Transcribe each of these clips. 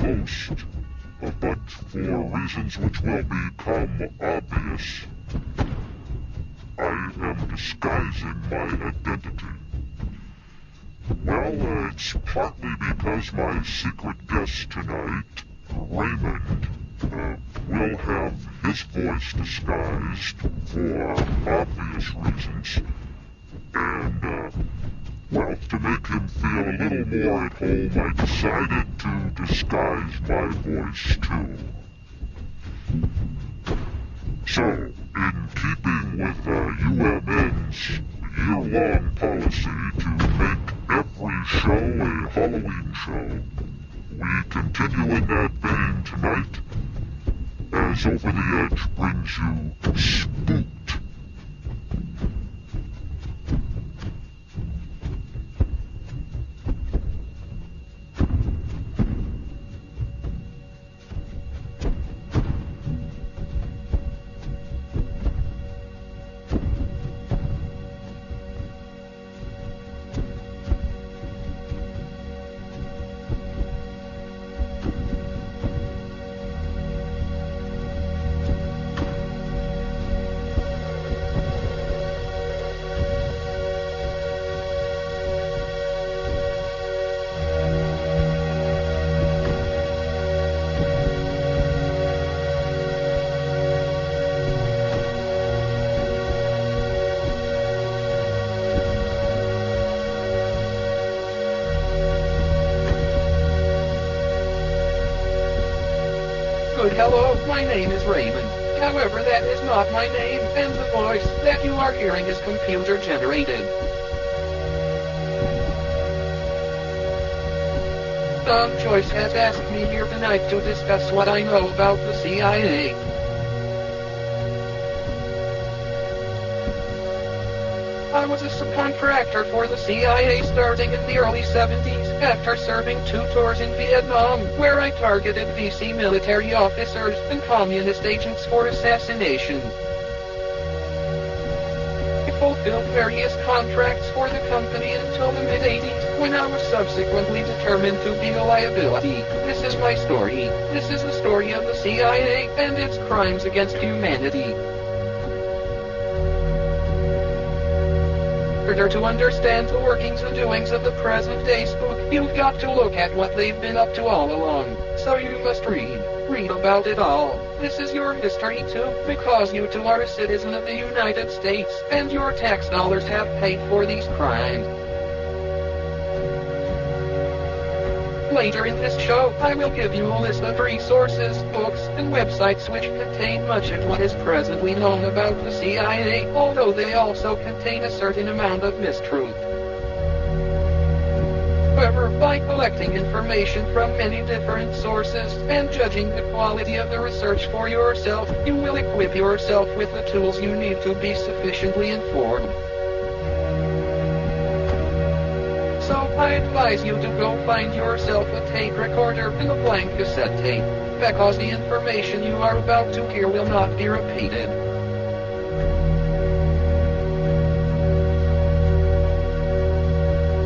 host, but for reasons which will become obvious, I am disguising my identity. Well, it's partly because my secret guest tonight, Raymond, will have his voice disguised for obvious reasons, and, well, to make him feel a little more at home, I decided to disguise my voice too. So, in keeping with UMN's year-long policy to make every show a Halloween show, we continue in that vein tonight, as Over the Edge brings you Spooked. Hello, my name is Raymond. However, that is not my name, and the voice that you are hearing is computer generated. Tom Joyce has asked me here tonight to discuss what I know about the CIA. I was a subcontractor for the CIA starting in the early 70s, after serving 2 tours in Vietnam, where I targeted VC military officers and communist agents for assassination. I fulfilled various contracts for the company until the mid-80s, when I was subsequently determined to be a liability. This is my story. This is the story of the CIA and its crimes against humanity. To understand the workings and doings of the present-day spook, you've got to look at what they've been up to all along. So you must read about it all. This is your history too, because you too are a citizen of the United States, and your tax dollars have paid for these crimes. Later in this show, I will give you a list of resources, books, and websites which contain much of what is presently known about the CIA, although they also contain a certain amount of mistruth. However, by collecting information from many different sources, and judging the quality of the research for yourself, you will equip yourself with the tools you need to be sufficiently informed. So, I advise you to go find yourself a tape recorder and a blank cassette tape, because the information you are about to hear will not be repeated.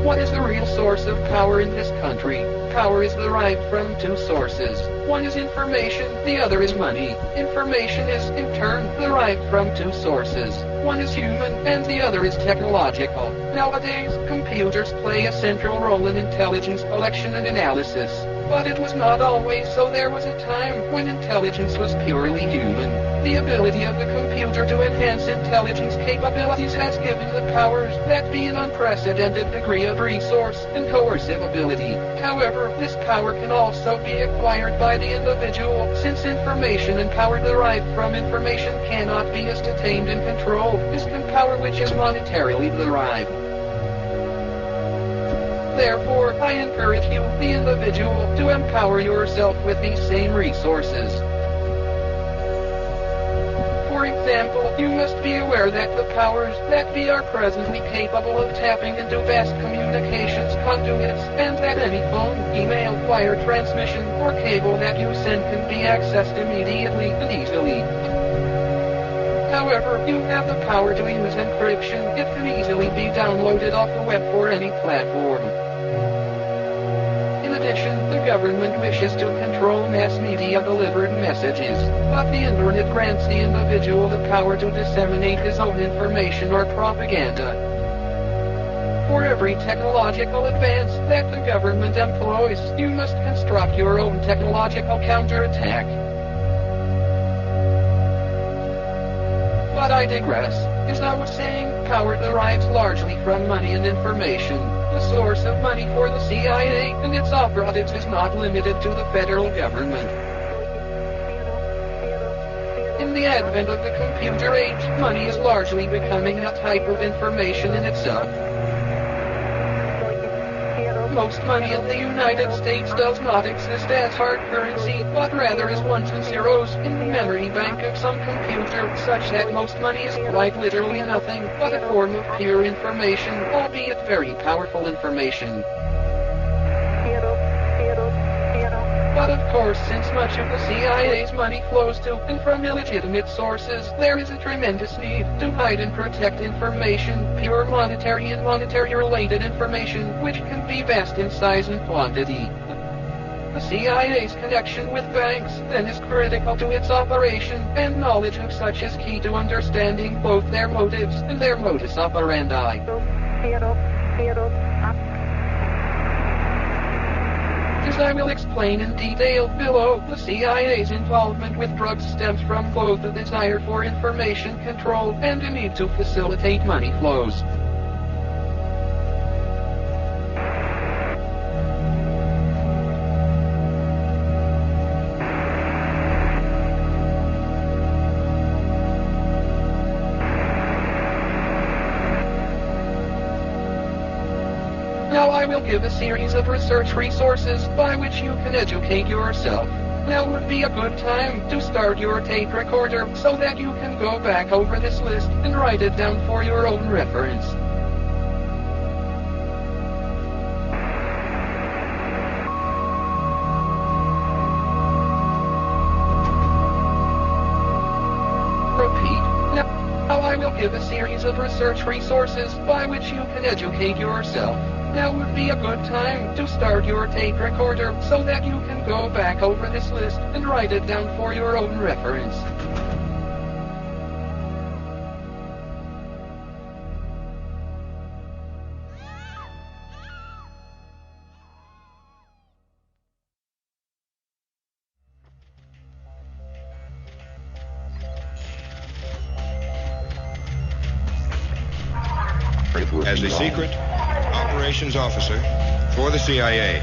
What is the real source of power in this country? Power is derived from 2 sources. One is information, the other is money. Information is, in turn, derived from 2 sources. One is human, and the other is technological. Nowadays, computers play a central role in intelligence collection and analysis. But it was not always so. There was a time when intelligence was purely human. The ability of the computer to enhance intelligence capabilities has given the powers that be an unprecedented degree of resource and coercive ability. However, this power can also be acquired by the individual, since information and power derived from information cannot be ascertained and controlled, as can power which is monetarily derived. Therefore, I encourage you, the individual, to empower yourself with these same resources. For example, you must be aware that the powers that be are presently capable of tapping into vast communications conduits, and that any phone, email, wire transmission, or cable that you send can be accessed immediately and easily. However, you have the power to use encryption. It can easily be downloaded off the web for any platform. In addition, the government wishes to control mass media delivered messages, but the internet grants the individual the power to disseminate his own information or propaganda. For every technological advance that the government employs, you must construct your own technological counterattack. But I digress. As I was saying, power derives largely from money and information. The source of money for the CIA and its operatives is not limited to the federal government. In the advent of the computer age, money is largely becoming a type of information in itself. Most money in the United States does not exist as hard currency, but rather as ones and zeros in the memory bank of some computer, such that most money is quite literally nothing but a form of pure information, albeit very powerful information. But of course, since much of the CIA's money flows to and from illegitimate sources, there is a tremendous need to hide and protect information, pure monetary and monetary-related information, which can be vast in size and quantity. The CIA's connection with banks, then, is critical to its operation, and knowledge of such is key to understanding both their motives and their modus operandi. As I will explain in detail below, the CIA's involvement with drugs stems from both the desire for information control and a need to facilitate money flows. Now I will give a series of research resources by which you can educate yourself. Now would be a good time to start your tape recorder so that you can go back over this list and write it down for your own reference. Repeat. Now I will give a series of research resources by which you can educate yourself. Now would be a good time to start your tape recorder so that you can go back over this list and write it down for your own reference. As a secret operations officer for the CIA.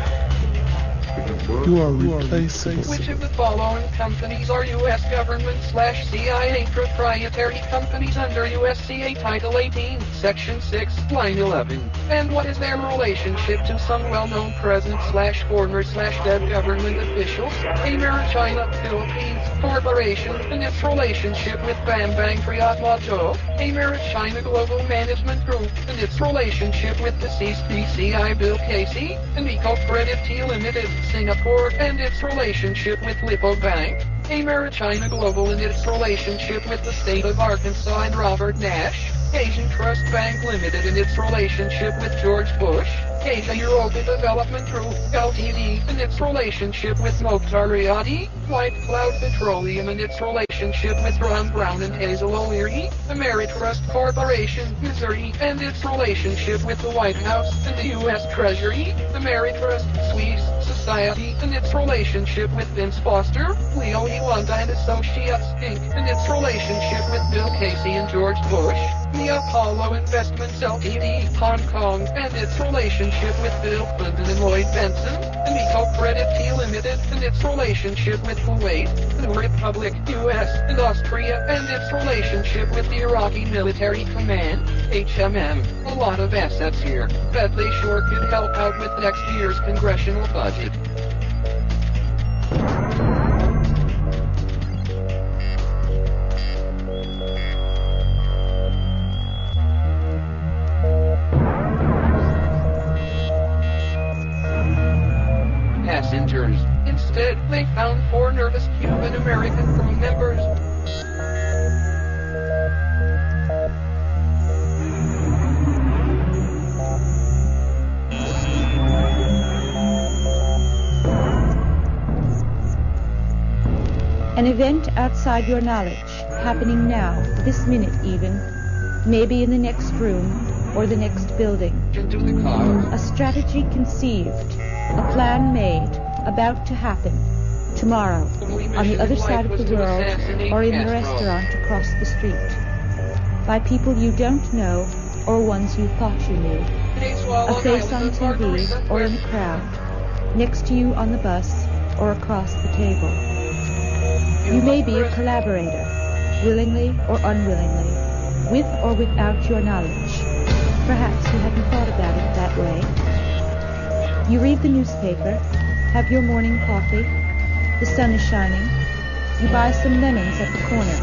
You are replaceable. Which of the following companies are U.S. government/CIA proprietary companies under USCA Title 18, Section 6, Line 11? And what is their relationship to some well-known present/former/dead government officials? Americhina Philippines Corporation and its relationship with Bambang Priatlato. Americhina Global Management Group and its relationship with deceased DCI Bill Casey. And Eco-Credit T Limited, Singapore, and its relationship with Lipo Bank. Americhina Global and its relationship with the state of Arkansas and Robert Nash. Asian Trust Bank Limited and its relationship with George Bush. Asia Europa Development Group Ltd and its relationship with Mokhtar Riyadi. White Cloud Petroleum and its relationship with Ron Brown and Hazel O'Leary. Ameritrust Corporation, Missouri, and its relationship with the White House and the U.S. Treasury. Ameritrust Swiss Society and its relationship with Vince Foster. Leo Iwanda and Associates, Inc. and its relationship with Bill Casey and George Bush. The Apollo Investments Ltd, Hong Kong, and its relationship with Bill Clinton and Lloyd Bentsen. And Eco-Credit T Limited and its relationship with Kuwait, the Republic, U.S., and Austria, and its relationship with the Iraqi Military Command, HMM. A lot of assets here. Bet they sure could help out with next year's congressional budget. Passengers. Instead, they found 4 nervous Cuban-American crew members. An event outside your knowledge, happening now, this minute even, maybe in the next room or the next building. Into the car. A strategy conceived, a plan made, about to happen, tomorrow, on the other side of the world or in the restaurant across the street. By people you don't know or ones you thought you knew. A face on TV or in a crowd, next to you on the bus or across the table. You may be a collaborator, willingly or unwillingly, with or without your knowledge. Perhaps you hadn't thought about it that way. You read the newspaper, have your morning coffee, the sun is shining, you buy some lemons at the corner,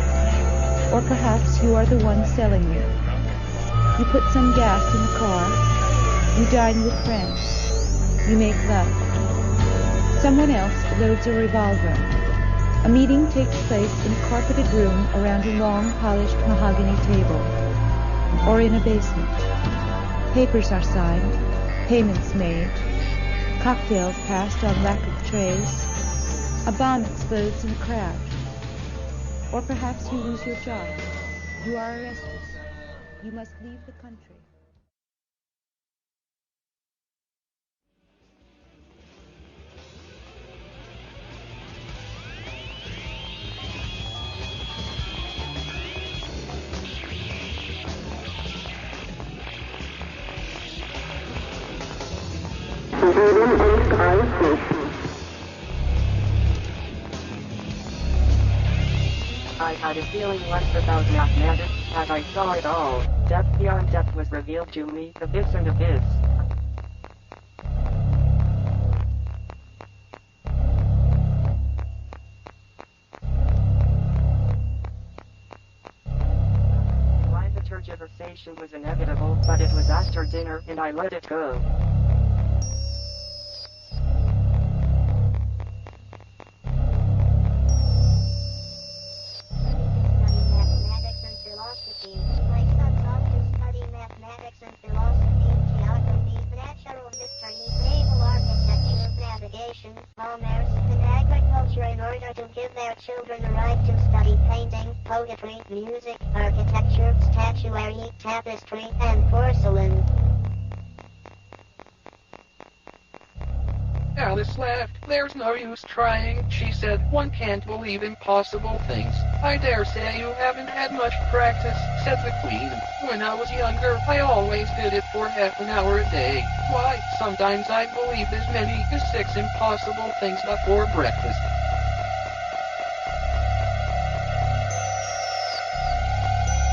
or perhaps you are the one selling you. You put some gas in the car, you dine with friends, you make love. Someone else loads a revolver. A meeting takes place in a carpeted room around a long, polished mahogany table, or in a basement. Papers are signed, payments made, cocktails passed on lacquered trays. A bomb explodes in a crowd. Or perhaps you lose your job. You are arrested. You must leave the country. I had a feeling once about mathematics, as I saw it all. Depth beyond depth was revealed to me, abyss and abyss. Why the tergiversation was inevitable, but it was after dinner, and I let it go. Commerce, and agriculture in order to give their children the right to study painting, poetry, music, architecture, statuary, tapestry, and porcelain. Alice laughed. There's no use trying, she said. One can't believe impossible things. I dare say you haven't had much practice, said the Queen. When I was younger, I always did it for half an hour a day. Why, sometimes I believed as many as 6 impossible things before breakfast.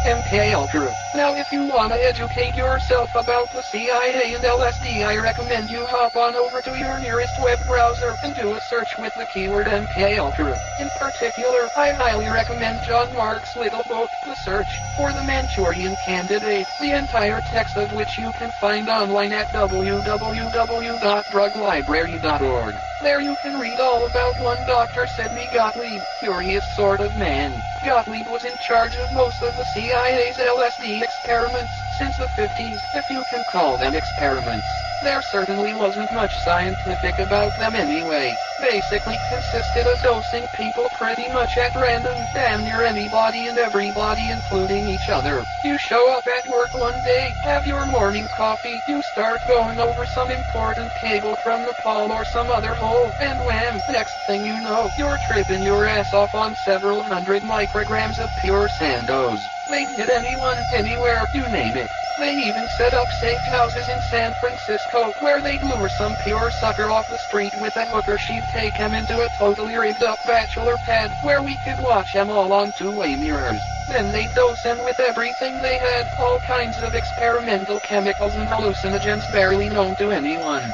MK Ultra. Now if you wanna educate yourself about the CIA and LSD, I recommend you hop on over to your nearest web browser and do a search with the keyword MK Ultra. In particular, I highly recommend John Mark's little book, The Search for the Manchurian Candidate, the entire text of which you can find online at www.druglibrary.org. There you can read all about one Dr. Sidney Gottlieb, curious sort of man. Gottlieb was in charge of most of the CIA's LSD experiments since the 50s, if you can call them experiments. There certainly wasn't much scientific about them anyway. Basically consisted of dosing people pretty much at random, damn near anybody and everybody including each other. You show up at work one day, have your morning coffee, you start going over some important cable from Nepal or some other hole, and wham, next thing you know, you're tripping your ass off on several hundred micrograms of pure Sandoz. They'd hit anyone, anywhere, you name it. They even set up safe houses in San Francisco where they'd lure some pure sucker off the street with a hooker. She'd take him into a totally rigged up bachelor pad where we could watch them all on two-way mirrors. Then they'd dose him with everything they had, all kinds of experimental chemicals and hallucinogens barely known to anyone.